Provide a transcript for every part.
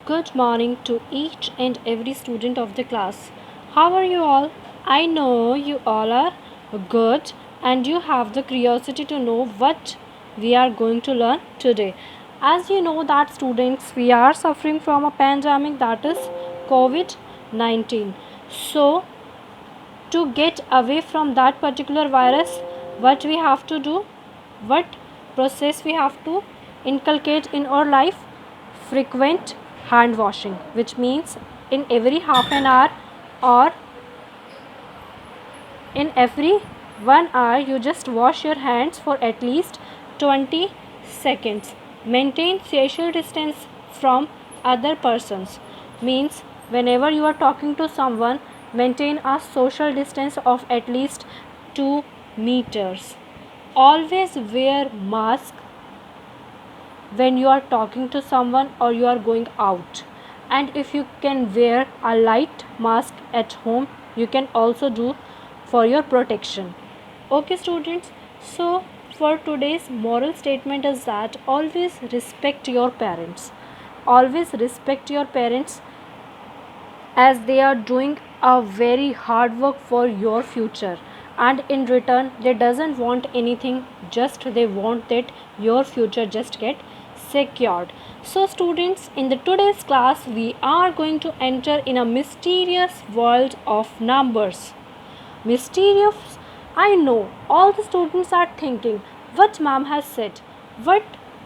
Good morning to each and every student of the class. How are you all? I know you all are good and you have the curiosity to know what we are going to learn today. As you know that students, we are suffering from a pandemic, that is COVID-19. So to get away from that particular virus, what we have to do, what process we have to inculcate in our life? Frequent hand washing, which means in every half an hour or in every 1 hour you just wash your hands for at least 20 seconds. Maintain social distance from other persons, means whenever you are talking to someone, maintain a social distance of at least 2 meters. Always wear mask when you are talking to someone or you are going out, and if you can wear a light mask at home, you can also do for your protection. Okay students, so for today's moral statement is that always respect your parents. Always respect your parents, as they are doing a very hard work for your future, and in return they doesn't want anything, just they want that your future just get secured. So students, in the today's class we are going to enter in a mysterious world of numbers. Mysterious? I know all the students are thinking what ma'am has said. What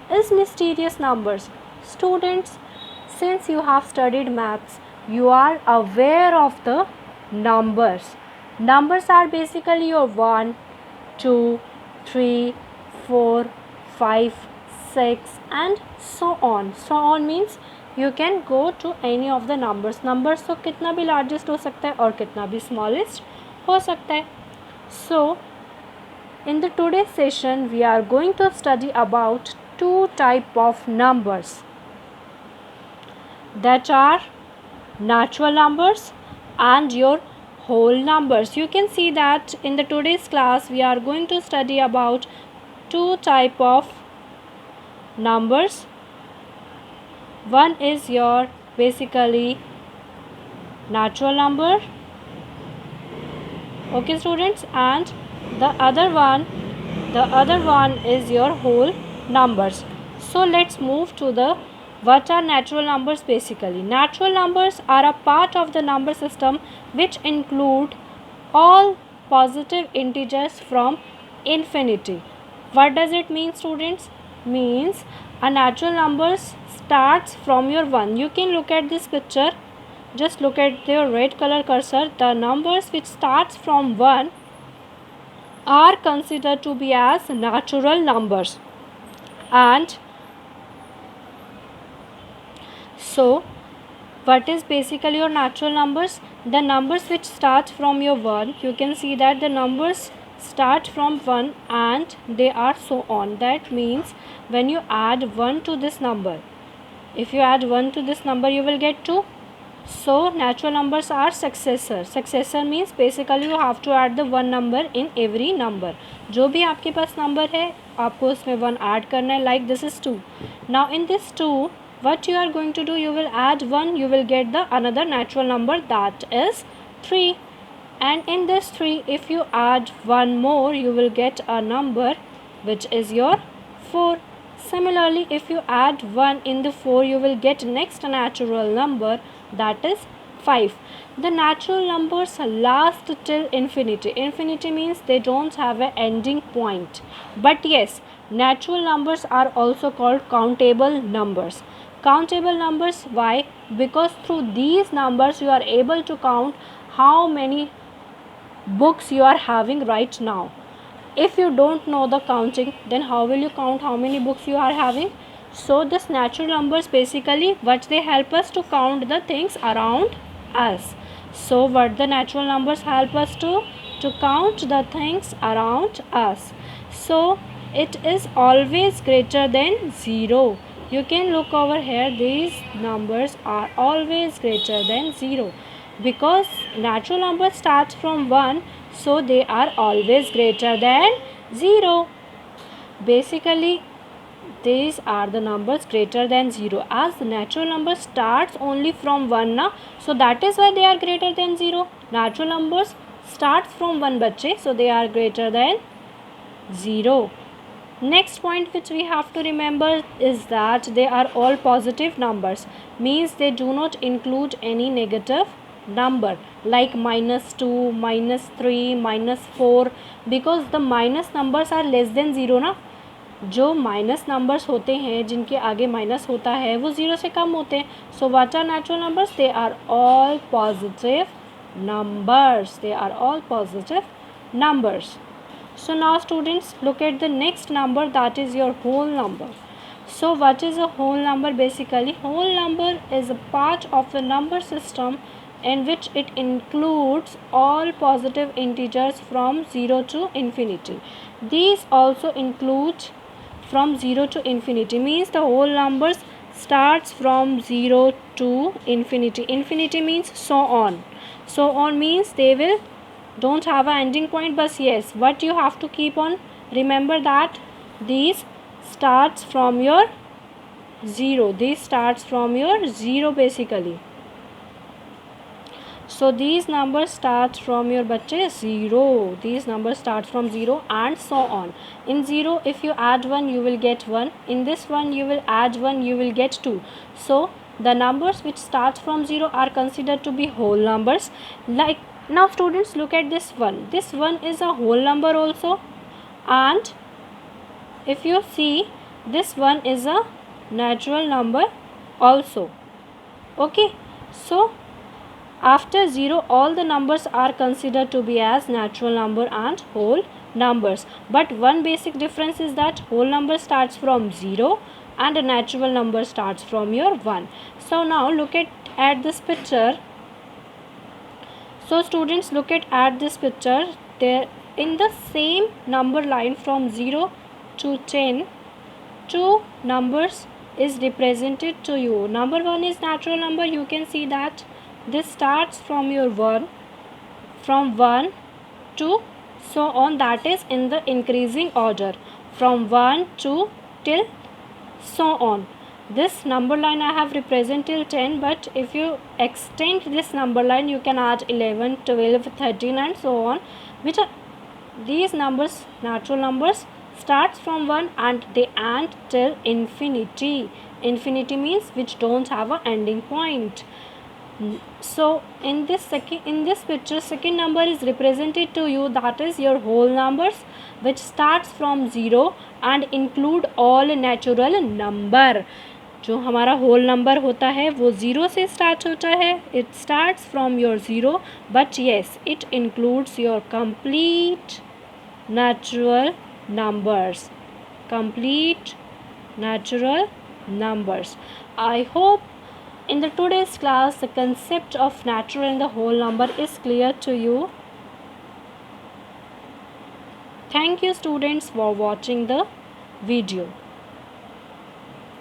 is mysterious numbers? Students, since you have studied maths, you are aware of the numbers. Numbers are basically your 1, 2, 3, 4, 5, 6 and so on. So on means you can go to any of the numbers. Numbers तो कितना भी largest हो सकता है और कितना भी smallest हो सकता है. So in the today's session we are going to study about two type of numbers, that are natural numbers and your whole numbers. You can see that in the today's class we are going to study about two type of numbers. One is your basically natural number, okay students, and the other one is your whole numbers. So let's move to the what are natural numbers. Basically, natural numbers are a part of the number system which include all positive integers from infinity. What does it mean students? Means a natural numbers starts from your 1. You can look at this picture, just look at your red color cursor. The numbers which starts from 1 are considered to be as natural numbers. And so what is basically your natural numbers? The numbers which start from your 1, you can see that the numbers start from 1 and they are so on. That means when you add 1 to this number, if you add 1 to this number, you will get 2. So natural numbers are successor. Successor means basically you have to add the 1 number in every number. जो भी आपके पास number है, आपको उसमें 1 add करना है. Like this is 2. Now in this 2, what you are going to do? You will add 1. You will get the another natural number, that is 3. And in this 3, if you add 1 more, you will get a number which is your 4. Similarly, if you add 1 in the 4, you will get next natural number, that is 5. The natural numbers last till infinity. Infinity means they don't have an ending point. But yes, natural numbers are also called countable numbers. Countable numbers, why? Because through these numbers you are able to count how many books you are having right now. If you don't know the counting, then how will you count how many books you are having? So this natural numbers basically what they help us to count the things around us. So what the natural numbers help us to count the things around us. So it is always greater than 0. You can look over here, these numbers are always greater than 0 because natural numbers start from 1, so they are always greater than 0. Basically these are the numbers greater than 0, as the natural number starts only from 1 na, so that is why they are greater than 0. Natural numbers starts from 1 bacche, so they are greater than 0. Next point which we have to remember is that they are all positive numbers, means they do not include any negative number like -2, -3, -4, because the minus numbers are less than 0 ना. जो minus numbers होते हैं जिनके आगे minus होता है वो 0 से कम होते हैं. So what are natural numbers? They are all positive numbers. They are all positive numbers. So now students, look at the next number, that is your whole number. So what is a whole number? Basically, whole number is a part of the number system in which it includes all positive integers from 0 to infinity. These also include from 0 to infinity, means the whole numbers starts from 0 to infinity. Infinity means so on. So on means they will don't have an ending point, but yes, what you have to keep on remember that these starts from your 0. This starts from your 0 basically. So these numbers start from your bacche 0. These numbers start from 0 and so on. In 0, if you add 1, you will get 1. In this one, you will add 1, you will get 2. So the numbers which start from 0 are considered to be whole numbers. Like now students, look at this one. This one is a whole number also, and if you see, this one is a natural number also. Okay, so after 0, all the numbers are considered to be as natural number and whole numbers. But one basic difference is that whole number starts from 0 and a natural number starts from your 1. So now look at this picture. So students, look at this picture. There in the same number line from 0 to 10, two numbers is represented to you. Number 1 is natural number. You can see that this starts from your 1, from 1 to so on, that is in the increasing order from 1 to till so on. This number line I have represented till 10, but if you extend this number line, you can add 11, 12, 13 and so on, which are these numbers, natural numbers, starts from 1 and they end till infinity. Infinity means which don't have an ending point. So in this picture, second number is represented to you, that is your whole numbers, which starts from 0 and include all natural number. जो हमारा whole number होता है वो 0 से start होता है. It starts from your 0, but yes it includes your complete natural numbers. Complete natural numbers. I hope in the today's class the concept of natural and the whole number is clear to you. Thank you students for watching the video.